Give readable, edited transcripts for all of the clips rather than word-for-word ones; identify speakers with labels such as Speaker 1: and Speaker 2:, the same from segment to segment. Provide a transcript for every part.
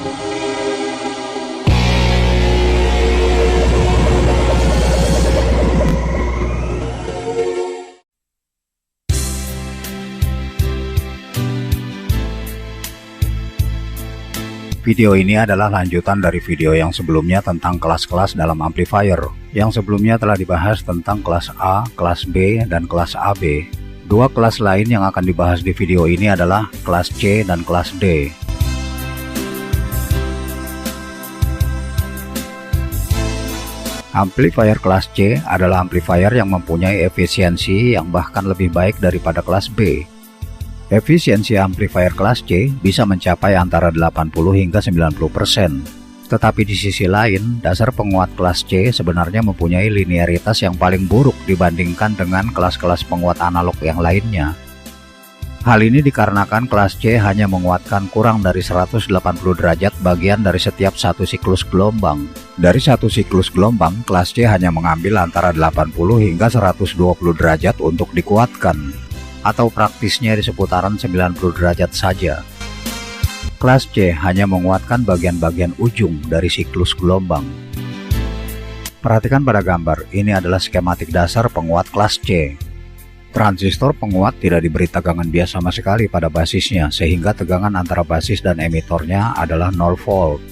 Speaker 1: Video ini adalah lanjutan dari video yang sebelumnya tentang kelas-kelas dalam amplifier. Yang sebelumnya telah dibahas tentang kelas A, kelas B, dan kelas AB. Dua kelas lain yang akan dibahas di video ini adalah kelas C dan kelas D. Amplifier kelas C adalah amplifier yang mempunyai efisiensi yang bahkan lebih baik daripada kelas B. Efisiensi amplifier kelas C bisa mencapai antara 80 hingga 90%. Tetapi di sisi lain, dasar penguat kelas C sebenarnya mempunyai linearitas yang paling buruk dibandingkan dengan kelas-kelas penguat analog yang lainnya. Hal ini dikarenakan kelas C hanya menguatkan kurang dari 180 derajat bagian dari setiap satu siklus gelombang. Dari satu siklus gelombang, kelas C hanya mengambil antara 80 hingga 120 derajat untuk dikuatkan, atau praktisnya di seputaran 90 derajat saja. Kelas C hanya menguatkan bagian-bagian ujung dari siklus gelombang. Perhatikan pada gambar, ini adalah skematik dasar penguat kelas C. Transistor penguat tidak diberi tegangan bias sama sekali pada basisnya, sehingga tegangan antara basis dan emitornya adalah 0 volt.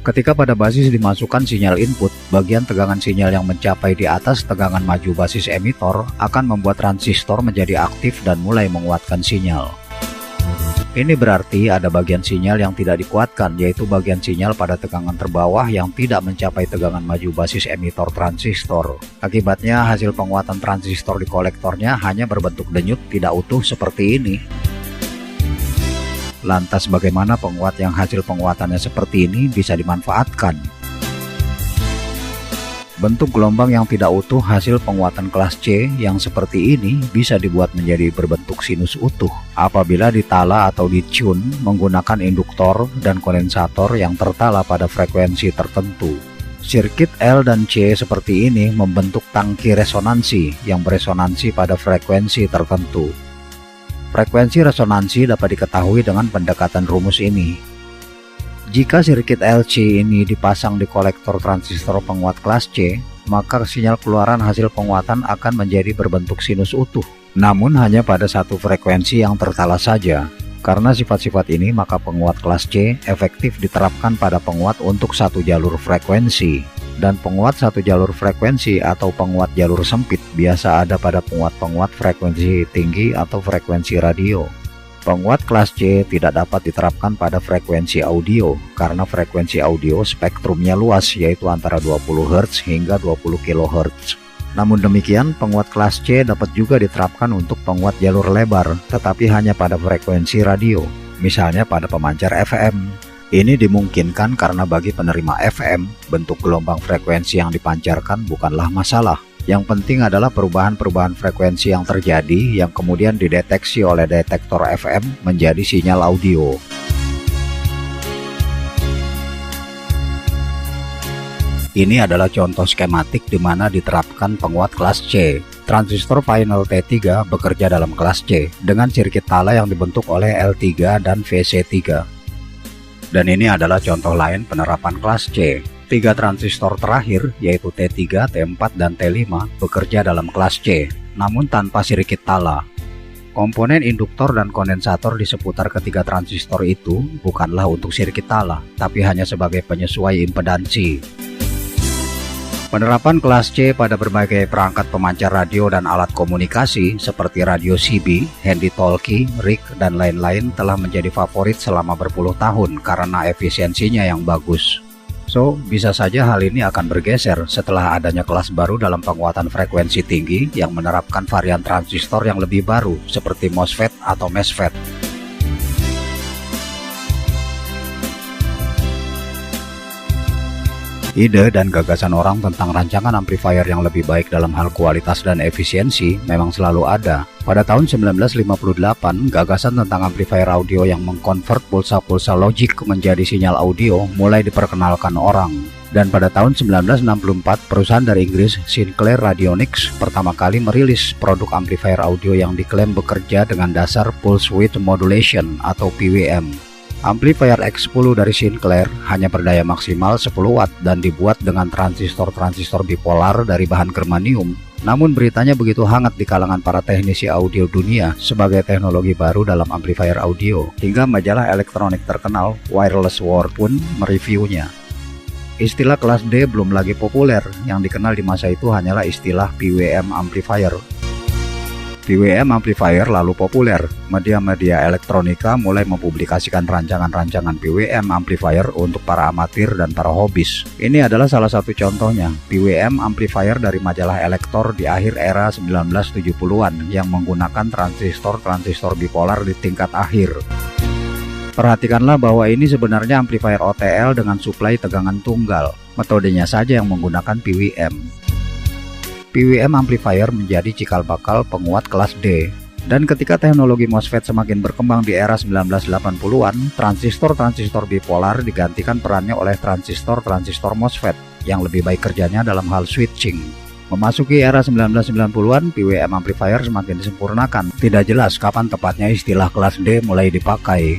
Speaker 1: Ketika pada basis dimasukkan sinyal input, bagian tegangan sinyal yang mencapai di atas tegangan maju basis emitor akan membuat transistor menjadi aktif dan mulai menguatkan sinyal. Ini berarti ada bagian sinyal yang tidak dikuatkan, yaitu bagian sinyal pada tegangan terbawah yang tidak mencapai tegangan maju basis emitor transistor. Akibatnya hasil penguatan transistor di kolektornya hanya berbentuk denyut tidak utuh seperti ini. Lantas bagaimana penguat yang hasil penguatannya seperti ini bisa dimanfaatkan? Bentuk gelombang yang tidak utuh hasil penguatan kelas C yang seperti ini bisa dibuat menjadi berbentuk sinus utuh apabila ditala atau ditune menggunakan induktor dan kondensator yang tertala pada frekuensi tertentu. Sirkuit L dan C seperti ini membentuk tangki resonansi yang beresonansi pada frekuensi tertentu. Frekuensi resonansi dapat diketahui dengan pendekatan rumus ini. Jika sirkuit LC ini dipasang di kolektor transistor penguat kelas C, maka sinyal keluaran hasil penguatan akan menjadi berbentuk sinus utuh, namun hanya pada satu frekuensi yang tertala saja. Karena sifat-sifat ini, maka penguat kelas C efektif diterapkan pada penguat untuk satu jalur frekuensi. Dan penguat satu jalur frekuensi atau penguat jalur sempit biasa ada pada penguat-penguat frekuensi tinggi atau frekuensi radio. Penguat kelas C tidak dapat diterapkan pada frekuensi audio karena frekuensi audio spektrumnya luas, yaitu antara 20 Hz hingga 20 kHz. Namun demikian, penguat kelas C dapat juga diterapkan untuk penguat jalur lebar, tetapi hanya pada frekuensi radio, misalnya pada pemancar FM. Ini dimungkinkan karena bagi penerima FM, bentuk gelombang frekuensi yang dipancarkan bukanlah masalah. Yang penting adalah perubahan-perubahan frekuensi yang terjadi yang kemudian dideteksi oleh detektor FM menjadi sinyal audio. Ini adalah contoh skematik di mana diterapkan penguat kelas C. Transistor final T3 bekerja dalam kelas C dengan sirkuit tala yang dibentuk oleh L3 dan VC3. Dan ini adalah contoh lain penerapan kelas C. Tiga transistor terakhir yaitu T3, T4, dan T5 bekerja dalam kelas C, namun tanpa sirkuit tala. Komponen induktor dan kondensator di seputar ketiga transistor itu bukanlah untuk sirkuit tala, tapi hanya sebagai penyesuai impedansi. Penerapan kelas C pada berbagai perangkat pemancar radio dan alat komunikasi seperti radio CB, handy-talkie, RIG, dan lain-lain telah menjadi favorit selama berpuluh tahun karena efisiensinya yang bagus. So, bisa saja hal ini akan bergeser setelah adanya kelas baru dalam penguatan frekuensi tinggi yang menerapkan varian transistor yang lebih baru seperti MOSFET atau MESFET. Ide dan gagasan orang tentang rancangan amplifier yang lebih baik dalam hal kualitas dan efisiensi memang selalu ada. Pada tahun 1958, gagasan tentang amplifier audio yang mengkonvert pulsa-pulsa logik menjadi sinyal audio mulai diperkenalkan orang. Dan pada tahun 1964, perusahaan dari Inggris, Sinclair Radionics, pertama kali merilis produk amplifier audio yang diklaim bekerja dengan dasar pulse width modulation atau PWM. Amplifier X10 dari Sinclair hanya berdaya maksimal 10 watt dan dibuat dengan transistor-transistor bipolar dari bahan germanium. Namun beritanya begitu hangat di kalangan para teknisi audio dunia sebagai teknologi baru dalam amplifier audio, hingga majalah elektronik terkenal Wireless World pun mereviewnya. Istilah kelas D belum lagi populer, yang dikenal di masa itu hanyalah istilah PWM amplifier. PWM amplifier lalu populer, media-media elektronika mulai mempublikasikan rancangan-rancangan PWM amplifier untuk para amatir dan para hobis. Ini adalah salah satu contohnya, PWM amplifier dari majalah Elektor di akhir era 1970-an yang menggunakan transistor-transistor bipolar di tingkat akhir. Perhatikanlah bahwa ini sebenarnya amplifier OTL dengan suplai tegangan tunggal, metodenya saja yang menggunakan PWM. PWM amplifier menjadi cikal bakal penguat kelas D. Dan ketika teknologi MOSFET semakin berkembang di era 1980-an, transistor-transistor bipolar digantikan perannya oleh transistor-transistor MOSFET yang lebih baik kerjanya dalam hal switching. Memasuki era 1990-an, PWM amplifier semakin disempurnakan. Tidak jelas kapan tepatnya istilah kelas D mulai dipakai.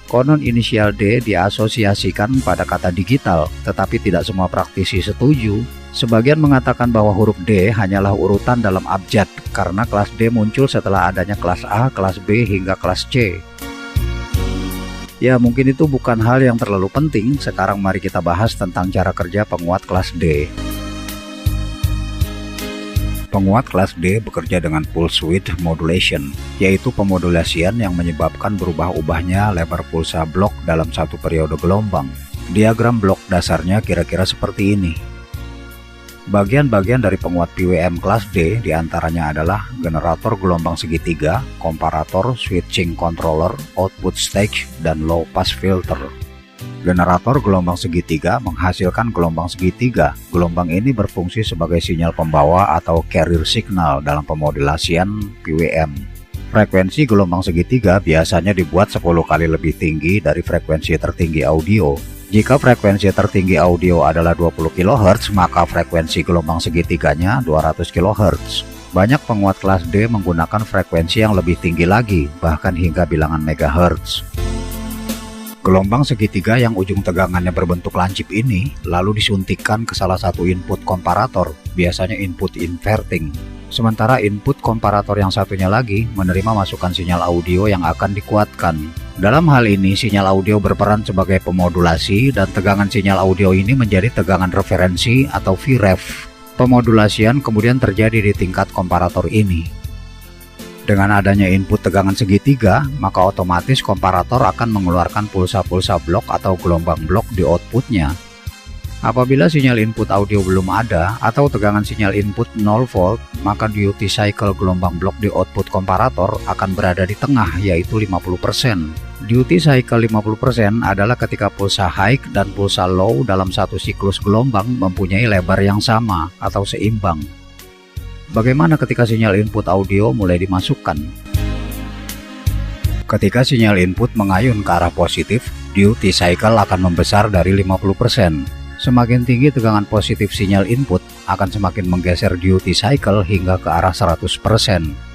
Speaker 1: Konon inisial D diasosiasikan pada kata digital, tetapi tidak semua praktisi setuju. Sebagian mengatakan bahwa huruf D hanyalah urutan dalam abjad karena kelas D muncul setelah adanya kelas A, kelas B, hingga kelas C. Ya, mungkin itu bukan hal yang terlalu penting. Sekarang mari kita bahas tentang cara kerja penguat kelas D. Penguat kelas D bekerja dengan pulse width modulation, yaitu pemodulasian yang menyebabkan berubah-ubahnya lebar pulsa blok dalam satu periode gelombang. Diagram blok dasarnya kira-kira seperti ini. Bagian-bagian dari penguat PWM kelas D diantaranya adalah generator gelombang segitiga, komparator, switching controller, output stage, dan low pass filter. Generator gelombang segitiga menghasilkan gelombang segitiga. Gelombang ini berfungsi sebagai sinyal pembawa atau carrier signal dalam pemodulasian PWM. Frekuensi gelombang segitiga biasanya dibuat 10 kali lebih tinggi dari frekuensi tertinggi audio. Jika frekuensi tertinggi audio adalah 20 kHz, maka frekuensi gelombang segitiganya 200 kHz. Banyak penguat kelas D menggunakan frekuensi yang lebih tinggi lagi, bahkan hingga bilangan megahertz. Gelombang segitiga yang ujung tegangannya berbentuk lancip ini lalu disuntikkan ke salah satu input komparator, biasanya input inverting. Sementara input komparator yang satunya lagi menerima masukan sinyal audio yang akan dikuatkan. Dalam hal ini, sinyal audio berperan sebagai pemodulasi dan tegangan sinyal audio ini menjadi tegangan referensi atau Vref. Pemodulasian kemudian terjadi di tingkat komparator ini. Dengan adanya input tegangan segitiga, maka otomatis komparator akan mengeluarkan pulsa-pulsa blok atau gelombang blok di outputnya. Apabila sinyal input audio belum ada atau tegangan sinyal input 0 volt, maka duty cycle gelombang blok di output komparator akan berada di tengah, yaitu 50%. Duty cycle 50% adalah ketika pulsa high dan pulsa low dalam satu siklus gelombang mempunyai lebar yang sama atau seimbang. Bagaimana ketika sinyal input audio mulai dimasukkan? Ketika sinyal input mengayun ke arah positif, duty cycle akan membesar dari 50%. Semakin tinggi tegangan positif sinyal input, akan semakin menggeser duty cycle hingga ke arah 100%.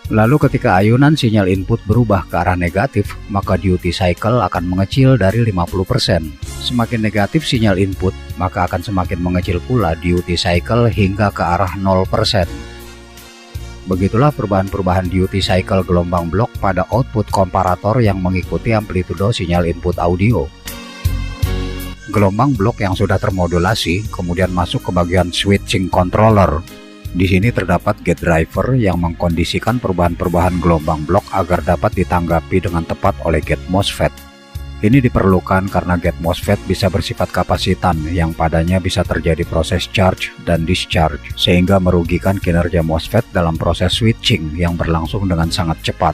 Speaker 1: Lalu ketika ayunan sinyal input berubah ke arah negatif, maka duty cycle akan mengecil dari 50%. Semakin negatif sinyal input, maka akan semakin mengecil pula duty cycle hingga ke arah 0%. Begitulah perubahan-perubahan duty cycle gelombang blok pada output komparator yang mengikuti amplitudo sinyal input audio. Gelombang blok yang sudah termodulasi kemudian masuk ke bagian switching controller. Di sini terdapat gate driver yang mengkondisikan perubahan-perubahan gelombang blok agar dapat ditanggapi dengan tepat oleh gate MOSFET. Ini diperlukan karena gate MOSFET bisa bersifat kapasitan yang padanya bisa terjadi proses charge dan discharge, sehingga merugikan kinerja MOSFET dalam proses switching yang berlangsung dengan sangat cepat.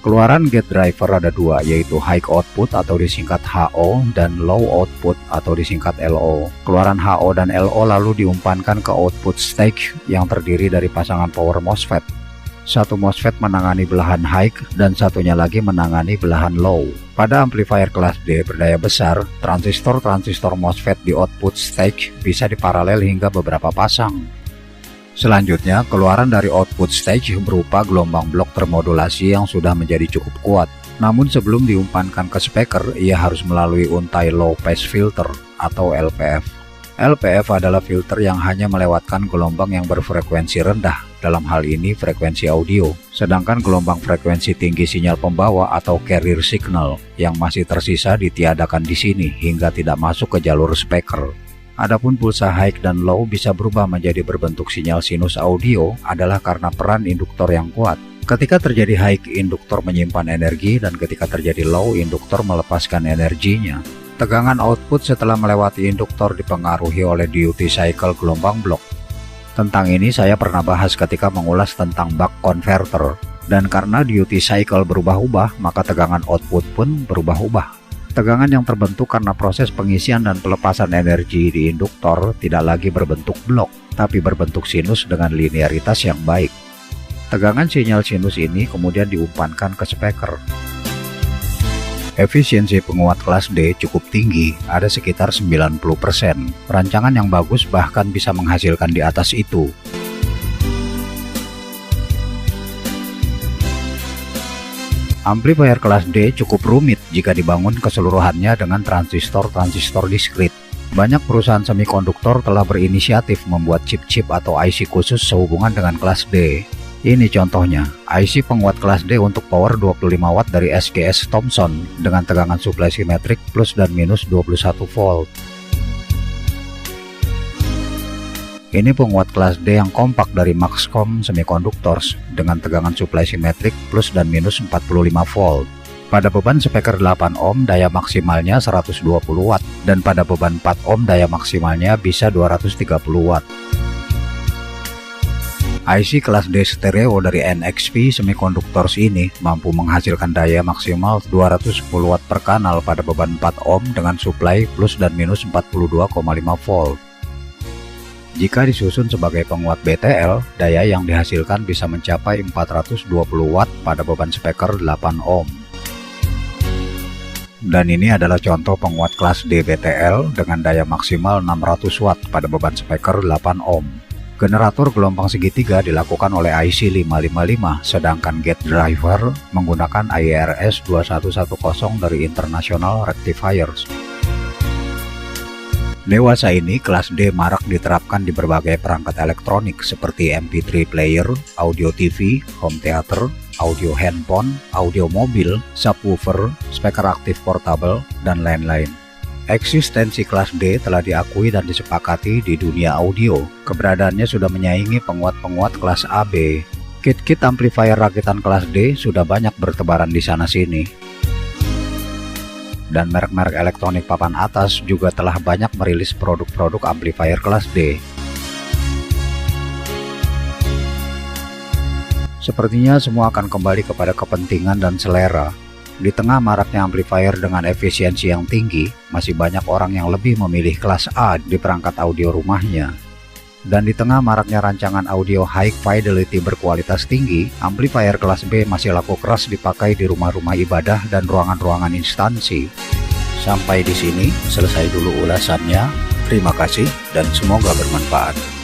Speaker 1: Keluaran gate driver ada dua, yaitu high output atau disingkat HO dan low output atau disingkat LO. Keluaran HO dan LO lalu diumpankan ke output stage yang terdiri dari pasangan power MOSFET. Satu MOSFET menangani belahan high dan satunya lagi menangani belahan low. Pada amplifier kelas D berdaya besar, transistor-transistor MOSFET di output stage bisa diparalel hingga beberapa pasang. Selanjutnya, keluaran dari output stage berupa gelombang blok termodulasi yang sudah menjadi cukup kuat. Namun sebelum diumpankan ke speaker, ia harus melalui untai low pass filter atau LPF. LPF adalah filter yang hanya melewatkan gelombang yang berfrekuensi rendah, dalam hal ini frekuensi audio, sedangkan gelombang frekuensi tinggi sinyal pembawa atau carrier signal yang masih tersisa ditiadakan di sini hingga tidak masuk ke jalur speaker. Adapun pulsa high dan low bisa berubah menjadi berbentuk sinyal sinus audio adalah karena peran induktor yang kuat. Ketika terjadi high, induktor menyimpan energi, dan ketika terjadi low, induktor melepaskan energinya. Tegangan output setelah melewati induktor dipengaruhi oleh duty cycle gelombang blok. Tentang ini saya pernah bahas ketika mengulas tentang buck converter, dan karena duty cycle berubah-ubah, maka tegangan output pun berubah-ubah. Tegangan yang terbentuk karena proses pengisian dan pelepasan energi di induktor tidak lagi berbentuk blok, tapi berbentuk sinus dengan linearitas yang baik. Tegangan sinyal sinus ini kemudian diumpankan ke speaker. Efisiensi penguat kelas D cukup tinggi, ada sekitar 90%. Rancangan yang bagus bahkan bisa menghasilkan di atas itu. Amplifier kelas D cukup rumit jika dibangun keseluruhannya dengan transistor-transistor diskrit. Banyak perusahaan semikonduktor telah berinisiatif membuat chip-chip atau IC khusus sehubungan dengan kelas D. Ini contohnya, IC penguat kelas D untuk power 25 watt dari SGS Thomson dengan tegangan suplai simetrik plus dan minus 21 volt. Ini penguat kelas D yang kompak dari Maxcom Semiconductors dengan tegangan suplai simetrik plus dan minus 45 volt. Pada beban speaker 8 ohm daya maksimalnya 120 watt dan pada beban 4 ohm daya maksimalnya bisa 230 watt. IC kelas D stereo dari NXP Semiconductors ini mampu menghasilkan daya maksimal 210 watt per kanal pada beban 4 ohm dengan suplai plus dan minus 42,5 volt. Jika disusun sebagai penguat BTL, daya yang dihasilkan bisa mencapai 420 watt pada beban speaker 8 ohm. Dan ini adalah contoh penguat kelas D BTL dengan daya maksimal 600 watt pada beban speaker 8 ohm. Generator gelombang segitiga dilakukan oleh IC 555, sedangkan gate driver menggunakan IRS 2110 dari International Rectifiers. Dewasa ini, kelas D marak diterapkan di berbagai perangkat elektronik seperti MP3 player, audio TV, home theater, audio handphone, audio mobil, subwoofer, speaker aktif portable, dan lain-lain. Eksistensi kelas D telah diakui dan disepakati di dunia audio. Keberadaannya sudah menyaingi penguat-penguat kelas AB. Kit-kit amplifier rakitan kelas D sudah banyak bertebaran di sana-sini. Dan merek-merek elektronik papan atas juga telah banyak merilis produk-produk amplifier kelas D. Sepertinya semua akan kembali kepada kepentingan dan selera. Di tengah maraknya amplifier dengan efisiensi yang tinggi, masih banyak orang yang lebih memilih kelas A di perangkat audio rumahnya. Dan di tengah maraknya rancangan audio high fidelity berkualitas tinggi, amplifier kelas B masih laku keras dipakai di rumah-rumah ibadah dan ruangan-ruangan instansi. Sampai di sini, selesai dulu ulasannya. Terima kasih dan semoga bermanfaat.